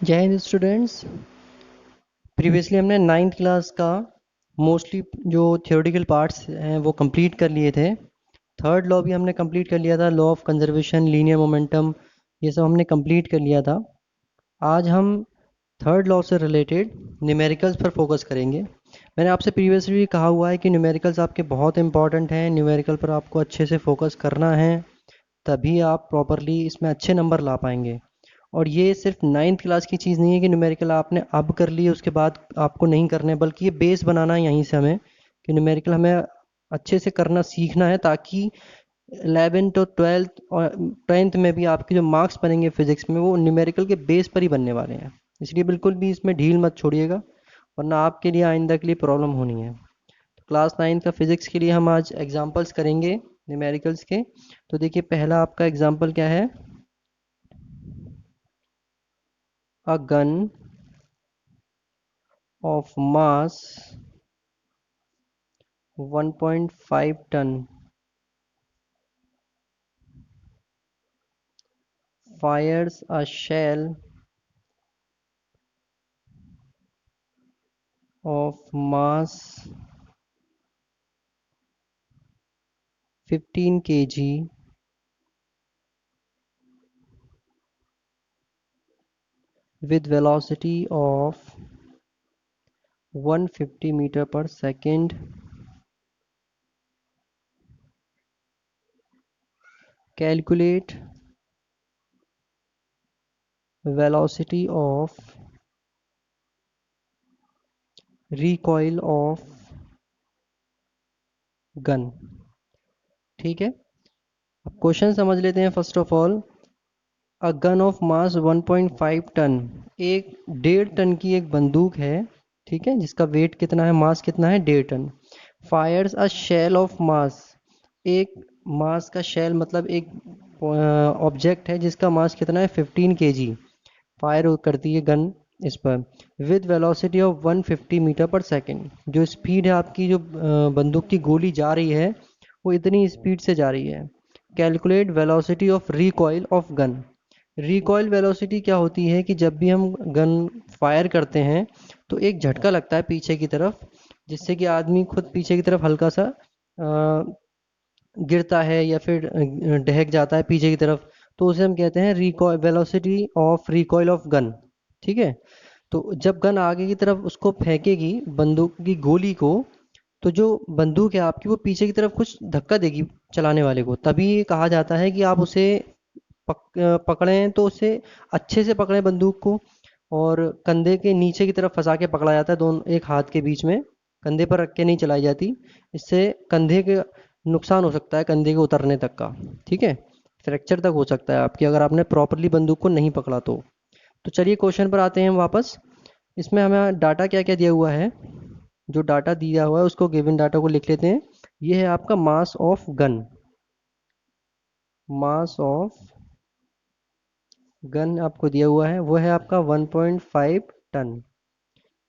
जय Hind students. Previously हमने ninth class का मोस्टली जो थियोरेटिकल पार्ट्स हैं वो कंप्लीट कर लिए थे। थर्ड लॉ भी हमने कंप्लीट कर लिया था, law of conservation, linear momentum, ये सब हमने कंप्लीट कर लिया था। आज हम थर्ड लॉ से रिलेटेड न्यूमेरिकल्स पर फोकस करेंगे। मैंने आपसे प्रीवियसली भी कहा हुआ है कि न्यूमेरिकल्स आपके बहुत इंपॉर्टेंट हैं, न्यूमेरिकल पर आपको अच्छे से फोकस करना है, तभी आप प्रॉपरली इसमें अच्छे नंबर ला पाएंगे। और ये सिर्फ नाइन्थ क्लास की चीज़ नहीं है कि न्यूमेरिकल आपने अब कर ली उसके बाद आपको नहीं करने, बल्कि ये बेस बनाना है यहीं से हमें कि न्यूमेरिकल हमें अच्छे से करना सीखना है, ताकि 11th और 12th और 10th में भी आपके जो मार्क्स बनेंगे फिजिक्स में वो न्यूमेरिकल के बेस पर ही बनने वाले हैं। इसलिए बिल्कुल भी इसमें ढील मत छोड़िएगा, वरना आपके लिए आइंदा के लिए प्रॉब्लम होनी है। तो क्लास 9 का फिजिक्स के लिए हम आज एग्जाम्पल्स करेंगे न्यूमेरिकल्स के। तो देखिए, पहला आपका एग्जाम्पल क्या है? A gun of mass 1.5 ton fires a shell of mass 15 kg with velocity of 150 meter per second. Calculate velocity of recoil of gun। ठीक है, अब क्वेश्चन समझ लेते हैं। First of all, a gun of mass 1.5 ton, एक 1.5 ton की एक बंदूक है, ठीक है, जिसका वेट कितना है, मास कितना है, 1.5 ton. Fires a shell of mass, एक मास का शेल मतलब एक ऑब्जेक्ट है जिसका मास कितना है, 15 kg। फायर करती है गन इस पर with velocity of 150 metre per second. जो स्पीड है आपकी, जो बंदूक की गोली जा रही है, वो इतनी स्पीड से जा रही है। Calculate velocity of recoil of gun. Recoil velocity क्या होती है कि जब भी हम गन फायर करते हैं तो एक झटका लगता है पीछे की तरफ, जिससे कि आदमी खुद पीछे की तरफ हल्का सा गिरता है या फिर ढहक जाता है पीछे की तरफ। तो उसे हम कहते हैं recoil, velocity of recoil of gun. ठीक है, तो जब गन आगे की तरफ उसको फेंकेगी बंदूक की गोली को, तो जो बंदूक है आपकी वो पीछे की तरफ कुछ धक्का देगी चलाने वाले को, तभी कहा जाता है कि आप उसे पकड़ें तो उसे अच्छे से पकड़ें बंदूक को। और कंधे के नीचे की तरफ फंसा के पकड़ा जाता है, दोनों एक हाथ के बीच में, कंधे पर रख के नहीं चलाई जाती। इससे कंधे के नुकसान हो सकता है, कंधे के उतरने तक का। ठीक है, फ्रैक्चर तक हो सकता है आपकी, अगर आपने प्रॉपरली बंदूक को नहीं पकड़ा तो चलिए क्वेश्चन पर आते हैं वापस। इसमें हमें डाटा क्या क्या दिया हुआ है, जो डाटा दिया हुआ है उसको, गिवन डाटा को लिख लेते हैं। ये है आपका मास of gun. Mass of gun आपको दिया हुआ है, वो है आपका 1.5 टन।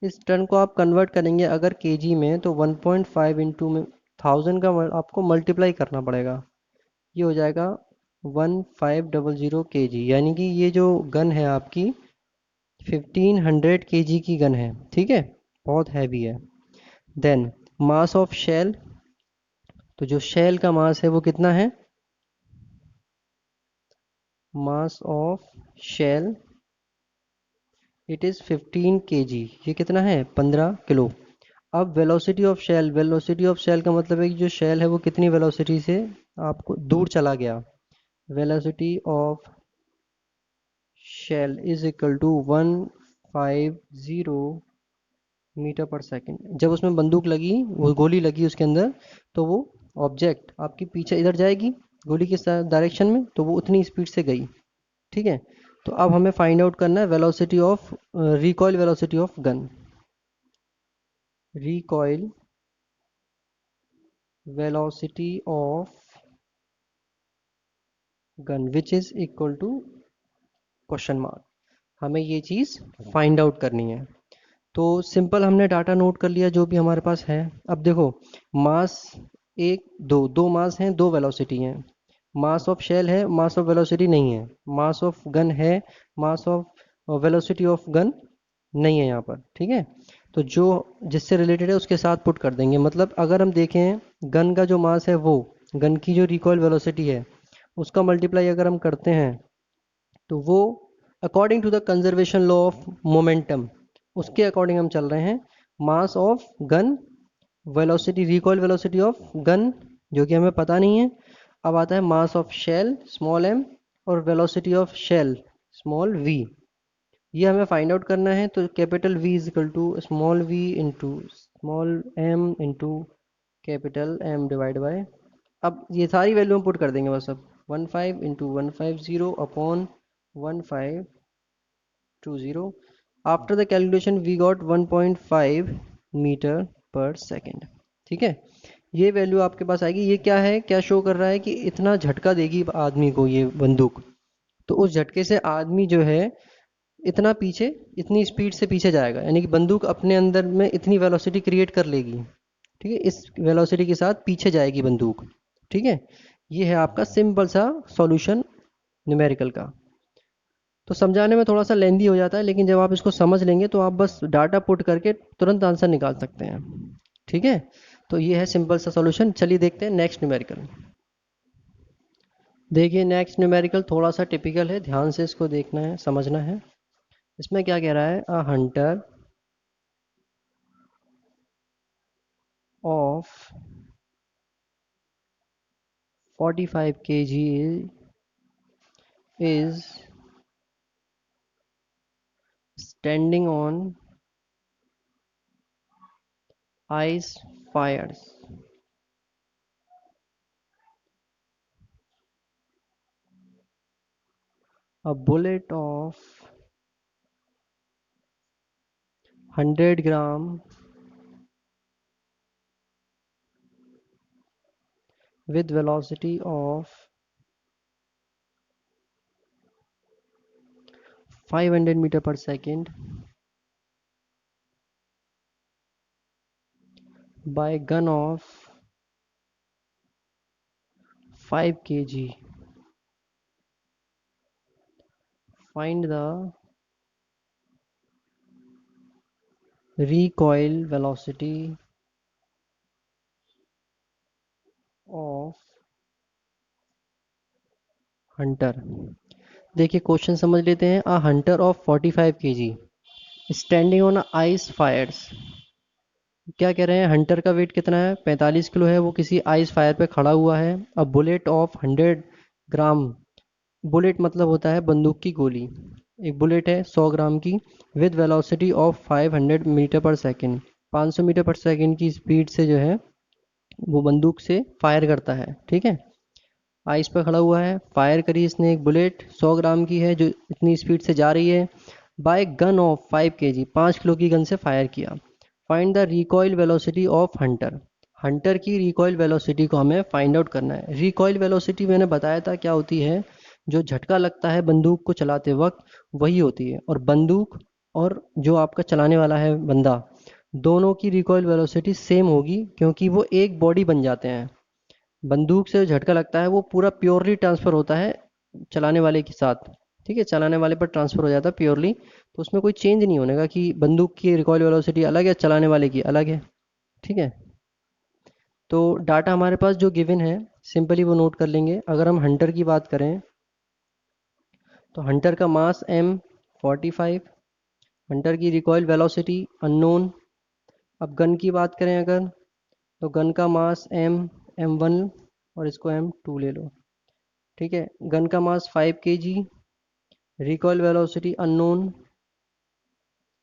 इस टन को आप कन्वर्ट करेंगे अगर केजी में, तो 1.5 इंटू में 1000 का आपको मल्टीप्लाई करना पड़ेगा। ये हो जाएगा 1500 केजी, यानी कि ये जो गन है आपकी 1500 केजी की गन है। ठीक है, बहुत हैवी है। देन मास ऑफ शेल, तो जो शेल का मास है वो कितना है, mass of shell it is 15 kg, ये कितना है, 15 किलो। अब velocity of shell, velocity of shell का मतलब है कि जो शेल है वो कितनी वेलोसिटी से आपको दूर चला गया। Velocity of shell is equal to 150 metre per second. जब उसमें बंदूक लगी, वो गोली लगी उसके अंदर, तो वो ऑब्जेक्ट आपकी पीछे इधर जाएगी गोली के डायरेक्शन में, तो वो उतनी स्पीड से गई। ठीक है, तो अब हमें फाइंड आउट करना है velocity of recoil, velocity of gun. Recoil velocity of gun which is equal to question mark. हमें ये चीज़ फाइंड आउट करनी है। तो सिंपल हमने डाटा नोट कर लिया जो भी हमारे पास है। अब देखो, मास एक दो दो मास हैं, दो वेलोसिटी हैं। मास ऑफ शेल है, मास ऑफ वेलोसिटी नहीं है। मास ऑफ गन है, मास ऑफ और वेलोसिटी ऑफ गन नहीं है यहाँ पर, ठीक है। तो जो जिससे रिलेटेड है उसके साथ पुट कर देंगे। मतलब अगर हम देखें गन का जो मास है वो गन की जो रिकॉइल वेलोसिटी है उसका मल्टीप्लाई अगर हम करते हैं तो वो according to the conservation law of momentum उसके अकॉर्डिंग हम चल रहे हैं। Mass of gun velocity recoil velocity of gun जो कि हमें पता नहीं है। अब आता है mass of shell small m और velocity of shell small v। ये हमें फाइंड आउट करना है। तो capital V is equal to small v into small m into capital M divide by, अब ये सारी वैल्यू हम पुट कर देंगे बस। अब 15 into 150 upon 1520। After the calculation we got 1.5 metre per second, ठीक है। ये वैल्यू आपके पास आएगी। ये क्या है, क्या शो कर रहा है कि इतना झटका देगी आदमी को ये बंदूक। तो उस झटके से आदमी जो है इतना पीछे इतनी स्पीड से पीछे जाएगा, यानी कि बंदूक अपने अंदर में इतनी वेलोसिटी क्रिएट कर लेगी, ठीक है। इस वेलोसिटी के साथ पीछे जाएगी बंदूक, ठीक है। ये है आपका सिंपल सा सॉल्यूशन न्यूमेरिकल का। तो समझाने में थोड़ा सा लेंदी हो जाता है, लेकिन जब आप इसको समझ लेंगे तो आप बस डाटा पुट करके तुरंत आंसर निकाल सकते हैं, ठीक है। तो ये है सिंपल सा सॉल्यूशन। चलिए देखते हैं नेक्स्ट न्यूमेरिकल। देखिए नेक्स्ट न्यूमेरिकल थोड़ा सा टिपिकल है, ध्यान से इसको देखना है समझना है। इसमें क्या कह रहा है, अ hunter of 45 kg is standing on ice fires. A bullet of 100 gram with velocity of 500 meter per second by gun of 5 kg. Find the recoil velocity of hunter। देखिए क्वेश्चन समझ लेते हैं। A hunter of 45 kg standing on ice fires. क्या कह रहे हैं, Hunter का wait कितना है, 45 किलो है। वो किसी आइस फायर पे खड़ा हुआ है। अब बुलेट ऑफ 100 ग्राम, बुलेट मतलब होता है बंदूक की गोली। एक बुलेट है 100 ग्राम की, with velocity of 500 metre per second, 500 metre per second की स्पीड से जो है वो बंदूक से फायर करता है, ठीक है। आइस पर खड़ा हुआ है, फायर करी इसने एक बुलेट 100 ग्राम की है जो इतनी स्पीड से जा रही है। By gun of 5 kg, 5 kilo की गन से फायर किया। Find the recoil velocity of hunter. Hunter की रिकॉइल वेलोसिटी को हमें फाइंड आउट करना है। रिकॉइल वेलोसिटी मैंने बताया था क्या होती है, जो झटका लगता है बंदूक को चलाते वक्त वही होती है। और बंदूक और जो आपका चलाने वाला है बंदा, दोनों की रिकॉइल वेलोसिटी सेम होगी, क्योंकि वो एक बॉडी बन जाते हैं। बंदूक से झटका लगता है वो पूरा प्योरली ट्रांसफ़र होता है चलाने वाले के साथ, ठीक है। चलाने वाले पर ट्रांसफ़र हो जाता है प्योरली, तो उसमें कोई चेंज नहीं होने का कि बंदूक की रिकॉइल वेलोसिटी अलग है चलाने वाले की अलग है, ठीक है। तो डाटा हमारे पास जो गिवन है सिंपली वो नोट कर लेंगे। अगर हम हंटर की बात करें तो हंटर का मास M45, हंटर की रिकॉइल वेलोसिटी अननोन। अब गन की बात करें अगर, तो गन का मास M1 और इसको M2 ले लो, ठीक है। गन का मास 5 kg, रिकॉइल वेलोसिटी अननोन।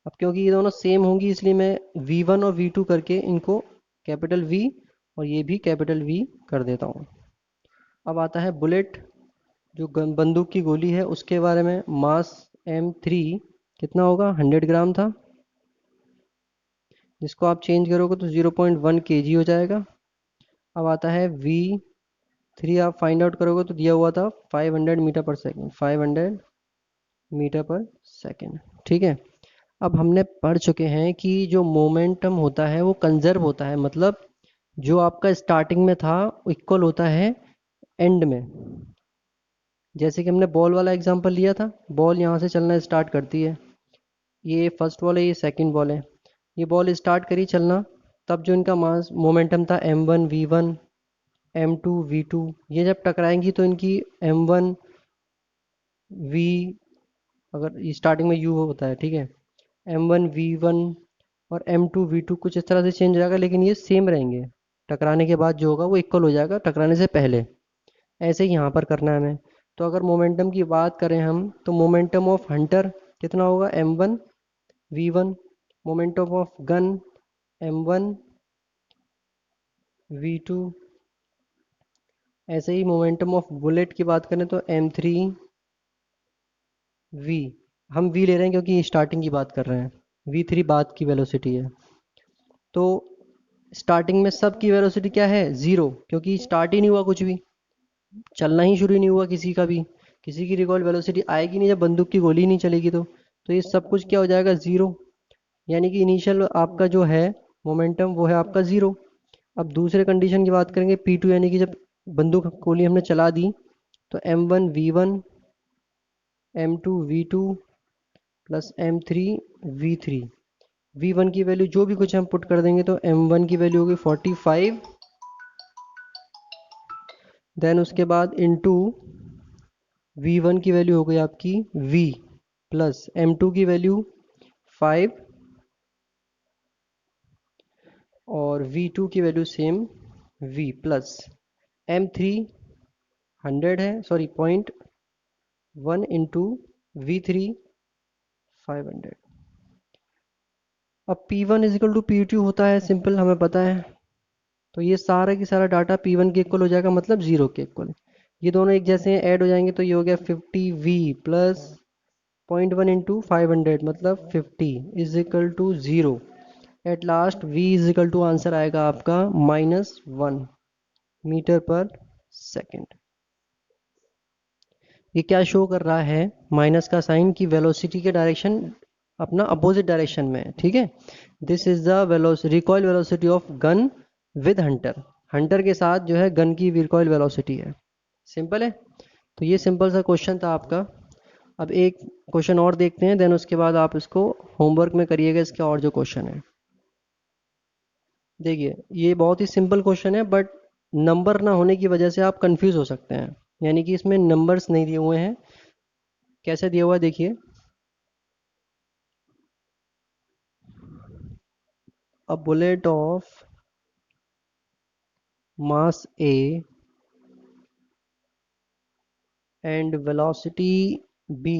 अब क्योंकि ये दोनों सेम होंगी इसलिए मैं V1 और V2 करके इनको कैपिटल V और ये भी कैपिटल V कर देता हूँ। अब आता है बुलेट, जो बंदूक की गोली है उसके बारे में। मास M3 कितना होगा, 100 ग्राम था, जिसको आप चेंज करोगे तो 0.1 kg हो जाएगा। अब आता है V3, आप फाइंड आउट करोगे तो दिया हुआ था 500 metre per second, 500 metre per second, ठीक है। अब हमने पढ़ चुके हैं कि जो मोमेंटम होता है वो कंजर्व होता है, मतलब जो आपका स्टार्टिंग में था इक्वल होता है एंड में। जैसे कि हमने बॉल वाला एग्जांपल लिया था, बॉल यहाँ से चलना स्टार्ट करती है, ये फर्स्ट बॉल है, ये सेकंड बॉल है, ये बॉल स्टार्ट करी चलना, तब जो इनका मास मोमेंटम था m1 v1 m2 v2, ये जब टकराएंगी तो इनकी m1 v, अगर स्टार्टिंग में u होता है, ठीक है, m1 v1 और m2 v2 कुछ इस तरह से चेंज हो जाएगा, लेकिन ये सेम रहेंगे, टकराने के बाद जो होगा वो इक्वल हो जाएगा टकराने से पहले। ऐसे ही यहाँ पर करना है हमें। तो अगर मोमेंटम की बात करें हम, तो मोमेंटम ऑफ हंटर कितना होगा, m1 v1, momentum of gun m1 v2, ऐसे ही मोमेंटम ऑफ बुलेट की बात करें तो m3 v, हम v ले रहे हैं क्योंकि स्टार्टिंग की बात कर रहे हैं, v3 बाद की वेलोसिटी है। तो स्टार्टिंग में सब की वेलोसिटी क्या है, ज़ीरो, क्योंकि स्टार्ट ही नहीं हुआ, कुछ भी चलना ही शुरू नहीं हुआ किसी का भी, किसी की रिकॉइल वेलोसिटी आएगी नहीं जब बंदूक की गोली नहीं चलेगी। तो ये सब कुछ क्या हो जाएगा, ज़ीरो, यानी कि इनिशियल आपका जो है मोमेंटम वो है आपका ज़ीरो। अब दूसरे कंडीशन की बात करेंगे P2, यानी कि जब बंदूक गोली हमने चला दी, तो m1 v1 m2 v2 plus m3 v3, v1 की वैल्यू जो भी कुछ हम पुट कर देंगे, तो m1 की वैल्यू होगी 45, देन उसके बाद इंटू v1 की वैल्यू हो गई आपकी v, प्लस m2 की वैल्यू 5 और v2 की value same v, plus m3 100 है, सॉरी 0.1 इंटू v3 500। अब P1 इजिकल टू P2 होता है सिंपल, हमें पता है। तो ये सारा की सारा डाटा P1 के इक्वल हो जाएगा, मतलब ज़ीरो के इक्वल। ये दोनों एक जैसे हैं, ऐड हो जाएंगे, तो ये हो गया 50v प्लस 0.1 इंटू 500, मतलब 50 is equal to zero. At last v is equal to answer आएगा आपका -1 मीटर पर सेकेंड। ये क्या शो कर रहा है, माइनस का साइन, की वेलोसिटी के डायरेक्शन अपना अपोजिट डायरेक्शन में है, ठीक है। This is the recoil velocity of gun with Hunter, Hunter के साथ जो है गन की रिकॉइल वेलोसिटी है। सिंपल है। तो ये सिंपल सा क्वेश्चन था आपका। अब एक क्वेश्चन और देखते हैं, देन उसके बाद आप इसको होमवर्क में करिएगा, इसका और जो क्वेश्चन है। देखिए ये बहुत ही सिंपल क्वेश्चन है, बट नंबर ना होने की वजह से आप कंफ्यूज हो सकते हैं, यानी कि इसमें नंबर्स नहीं दिए हुए हैं। कैसे दिया हुआ है देखिए, a bullet of mass A and velocity B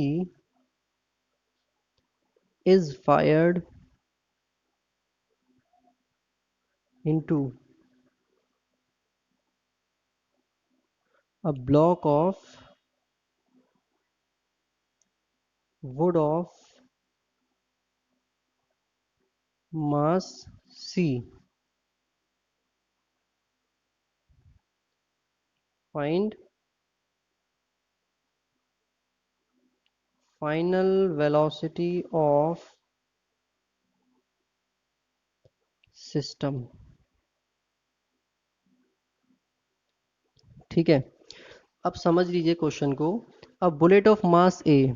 is fired into a block of wood of mass C. Find final velocity of system। ठीक है, अब समझ लीजिए क्वेश्चन को। अब bullet of mass A,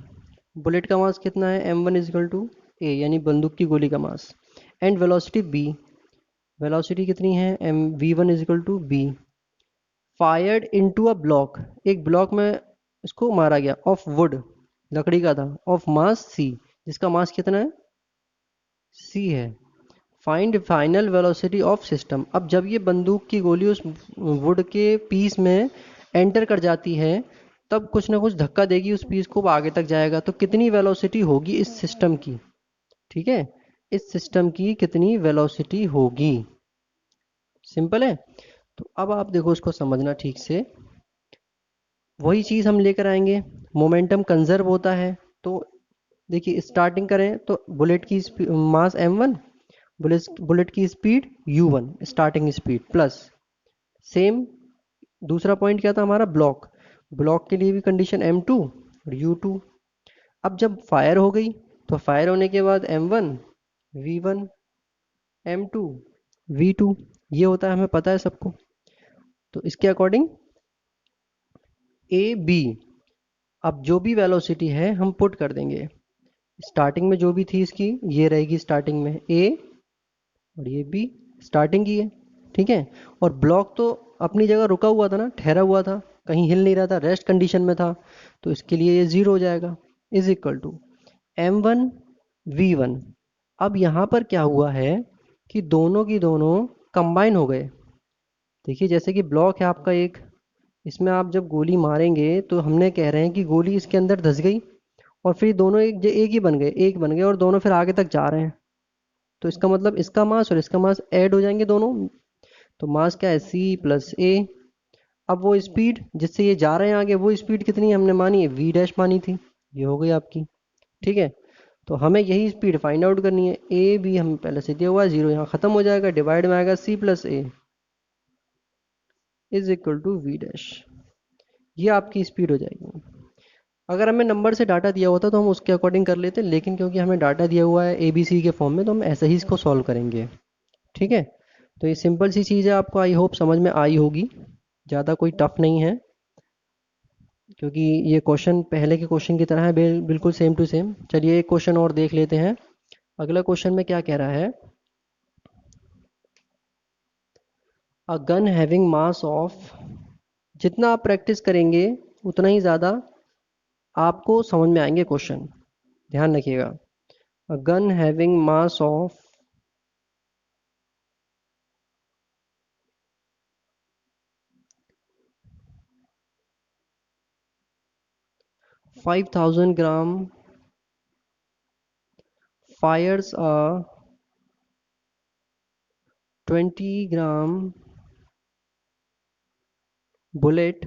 bullet का मास कितना है, m1 इजिकल टू ए, यानी बंदूक की गोली का mass, and velocity b, velocity कितनी है, M v1 is equal to b, fired into a block, एक ब्लॉक में इसको मारा गया, ऑफ वुड, लकड़ी का था, ऑफ मास सी, जिसका मास कितना है, सी है। Find final velocity of system. अब जब ये बंदूक की गोली उस वुड के पीस में एंटर कर जाती है, तब कुछ ना कुछ धक्का देगी उस पीस को, वो आगे तक जाएगा, तो कितनी वेलोसिटी होगी इस सिस्टम की, ठीक है, इस सिस्टम की कितनी वेलोसिटी होगी। सिंपल है। तो अब आप देखो इसको समझना ठीक से, वही चीज़ हम लेकर आएंगे, मोमेंटम कंजर्व होता है। तो देखिए स्टार्टिंग करें तो बुलेट की मास m1, बुलेट की speed u1, starting speed, plus same दूसरा पॉइंट क्या था हमारा, ब्लॉक, ब्लॉक के लिए भी कंडीशन m2 और u2। अब जब फायर हो गई, तो फायर होने के बाद m1 v1 m2 v2, ये होता है, हमें पता है सबको। तो इसके अकॉर्डिंग ए बी, अब जो भी वेलोसिटी है हम पुट कर देंगे। स्टार्टिंग में जो भी थी इसकी, ये रहेगी स्टार्टिंग में ए, और ये बी स्टार्टिंग की है, ठीक है। और ब्लॉक तो अपनी जगह रुका हुआ था ना, ठहरा हुआ था, कहीं हिल नहीं रहा था, रेस्ट कंडीशन में था, तो इसके लिए ये ज़ीरो हो जाएगा। Is equal to m1 v1। अब यहाँ पर क्या हुआ है कि दोनों की दोनों कंबाइन हो गए। देखिए जैसे कि ब्लॉक है आपका एक, इसमें आप जब गोली मारेंगे तो हमने कह रहे हैं कि गोली इसके अंदर धंस गई, और फिर दोनों एक ही बन गए, एक बन गए, और दोनों फिर आगे तक जा रहे हैं। तो इसका मतलब इसका मास और इसका मास ऐड हो जाएंगे दोनों, तो मास क्या है c प्लस ए। अब वो स्पीड जिससे ये जा रहे हैं आगे, वो स्पीड कितनी हमने मानी है, v डैश मानी थी, ये हो गई आपकी, ठीक है। तो हमें यही स्पीड फाइंड आउट करनी है। ए बी हमें पहले से दिया हुआ है, जीरो यहाँ खत्म हो जाएगा, डिवाइड में आएगा c plus a is equal to v dash. ये आपकी स्पीड हो जाएगी। अगर हमें नंबर से डाटा दिया होता तो हम उसके अकॉर्डिंग कर लेते, लेकिन क्योंकि हमें डाटा दिया हुआ है ABC के फॉर्म में, तो हम ऐसे ही इसको सॉल्व करेंगे, ठीक है। तो ये सिंपल सी चीज़ है, आपको आई होप समझ में आई होगी, ज़्यादा कोई टफ नहीं है, क्योंकि ये क्वेश्चन पहले के क्वेश्चन की तरह है, बिल्कुल सेम टू सेम। चलिए एक क्वेश्चन और देख लेते हैं। अगला क्वेश्चन में क्या कह रहा है, a gun having mass of, जितना आप प्रैक्टिस करेंगे उतना ही ज़्यादा आपको समझ में आएंगे क्वेश्चन, ध्यान रखिएगा। A gun having mass of 5000 gram fires a 20 gram bullet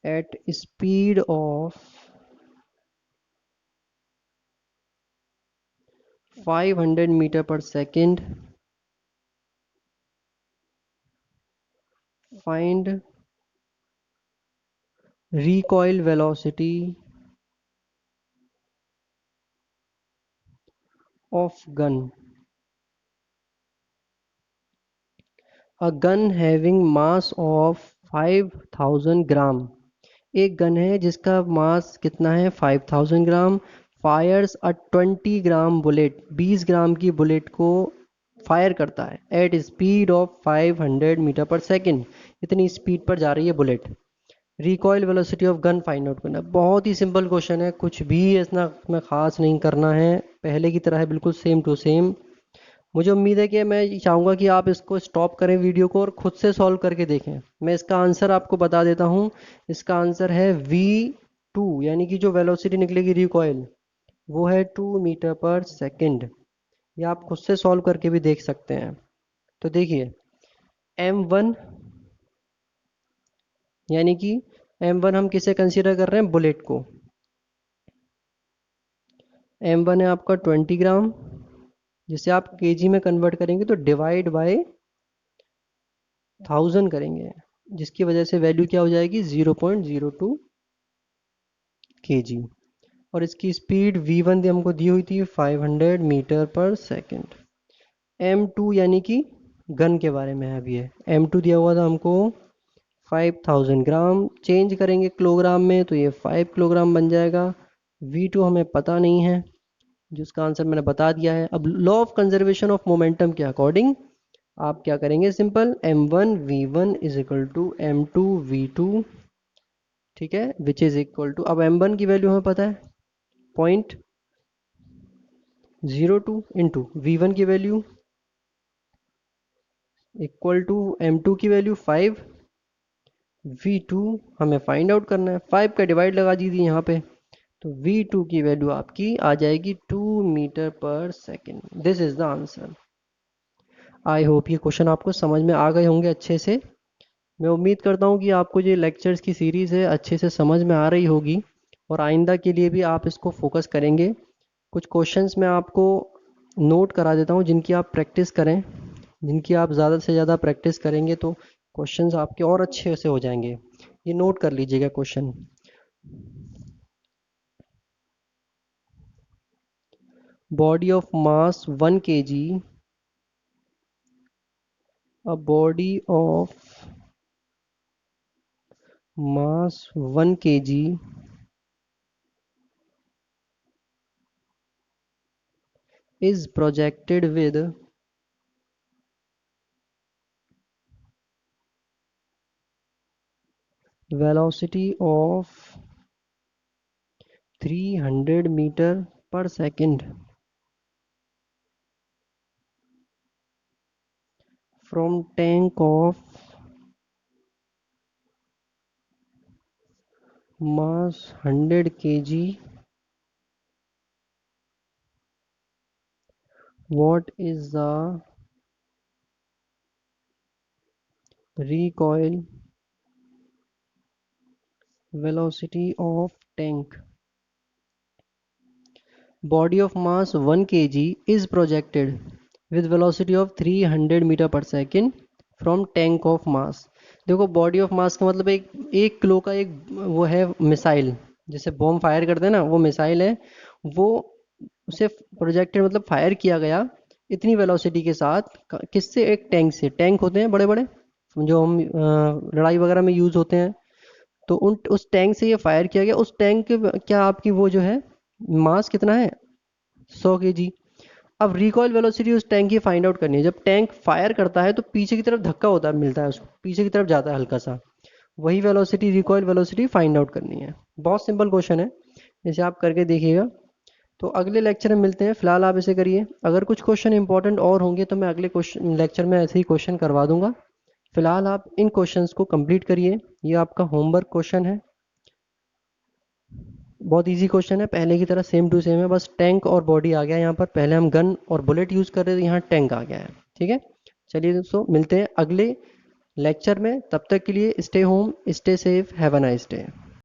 at speed of 500 meter per second. Find recoil velocity of gun. A gun having mass of 5000 ग्राम, एक गन है जिसका मास कितना है 5000 ग्राम, फायर्स अ 20 ग्राम बुलेट, 20 ग्राम की बुलेट को fire करता है at speed of 500 metre per second, इतनी स्पीड पर जा रही है bullet. Recoil velocity of gun find out करना है। बहुत ही सिंपल क्वेश्चन है, कुछ भी इतना में खास नहीं करना है, पहले की तरह है, बिल्कुल सेम टू सेम। मुझे उम्मीद है कि मैं चाहूँगा कि आप इसको स्टॉप करें वीडियो को और खुद से सॉल्व करके देखें। मैं इसका आंसर आपको बता देता हूँ। इसका आंसर है v2, यानी कि जो वेलोसिटी निकलेगी रिकॉयल, वो है 2 मीटर पर सेकेंड। ये आप खुद से सॉल्व करके भी देख सकते हैं। तो देखिए m1, यानी कि m1 हम किसे कंसीडर कर रहे हैं, बुलेट को। m1 है आपका 20 ग्राम, जिसे आप केजी में कन्वर्ट करेंगे तो डिवाइड बाय 1000 करेंगे, जिसकी वजह से वैल्यू क्या हो जाएगी 0.02 kg। और इसकी स्पीड v1 दी हमको दी हुई थी 500 मीटर पर सेकेंड। m2 यानी कि गन के बारे में है अभी, है m2 दिया हुआ था हमको 5000 ग्राम, चेंज करेंगे किलोग्राम में तो ये 5 किलोग्राम बन जाएगा। v2 हमें पता नहीं है, जिसका आंसर मैंने बता दिया है। अब law of conservation of momentum के अकॉर्डिंग आप क्या करेंगे, simple m1 v1 is equal to m2 v2, ठीक है, विच इज इक्वल टू, अब m1 की वैल्यू हमें पता है 0.02 इंटू v1 की वैल्यू इक्वल टू m2 की वैल्यू 5, v2 हमें फाइंड आउट करना है, 5 का डिवाइड लगा दीजिए यहाँ पे, तो v2 की वैल्यू आपकी आ जाएगी 2 metre per second. This is the answer. I hope ये क्वेश्चन आपको समझ में आ गए होंगे अच्छे से। मैं उम्मीद करता हूँ कि आपको ये लेक्चर्स की सीरीज़ है अच्छे से समझ में आ रही होगी, और आइंदा के लिए भी आप इसको फोकस करेंगे। कुछ क्वेश्चंस मैं आपको नोट करा देता हूँ जिनकी आप प्रैक्टिस करें, जिनकी आप ज़्यादा से ज़्यादा प्रैक्टिस करेंगे तो क्वेश्चंस आपके और अच्छे से हो जाएंगे। ये नोट कर लीजिएगा question. Body of mass 1 kg, a body of mass 1 kg is projected with velocity of 300 meter per second from tank of mass 100 kg. What is the recoil velocity of tank? Body of mass 1 kg is projected with velocity of 300 metre per second from tank of mass. देखो body of mass का मतलब एक kilo का एक वो है missile, जैसे bomb fire करते हैं ना, वो मिसाइल है। वो उसे प्रोजेक्टेड मतलब फायर किया गया इतनी वेलोसिटी के साथ किससे? एक टैंक से। टैंक होते हैं बड़े बड़े जो हम लड़ाई वगैरह में यूज़ होते हैं। तो उस टैंक से ये फायर किया गया। उस टैंक के क्या आपकी वो जो है मास कितना है? 100 kg। अब रिकॉइल वेलोसिटी उस टैंक की फाइंड आउट करनी है। जब टैंक फायर करता है तो पीछे की तरफ धक्का होता है, मिलता है उसको, पीछे की तरफ जाता है हल्का सा। वही velocity recoil velocity find out करनी है। बहुत सिंपल क्वेश्चन है, इसे आप करके देखिएगा। तो अगले लेक्चर में मिलते हैं, फिलहाल आप इसे करिए। अगर कुछ क्वेश्चन इंपॉर्टेंट और होंगे तो मैं अगले क्वेश्चन लेक्चर में ऐसे ही क्वेश्चन करवा दूंगा। फिलहाल आप इन क्वेश्चंस को कंप्लीट करिए। ये आपका होमवर्क क्वेश्चन है, बहुत इजी क्वेश्चन है, पहले की तरह सेम टू सेम है। बस टैंक और बॉडी आ गया यहाँ पर। पहले हम गन और बुलेट यूज़ कर रहे थे, यहाँ टैंक आ गया है। ठीक है, चलिए दोस्तों मिलते हैं अगले लेक्चर में। तब तक के लिए stay home, stay safe, have a nice day.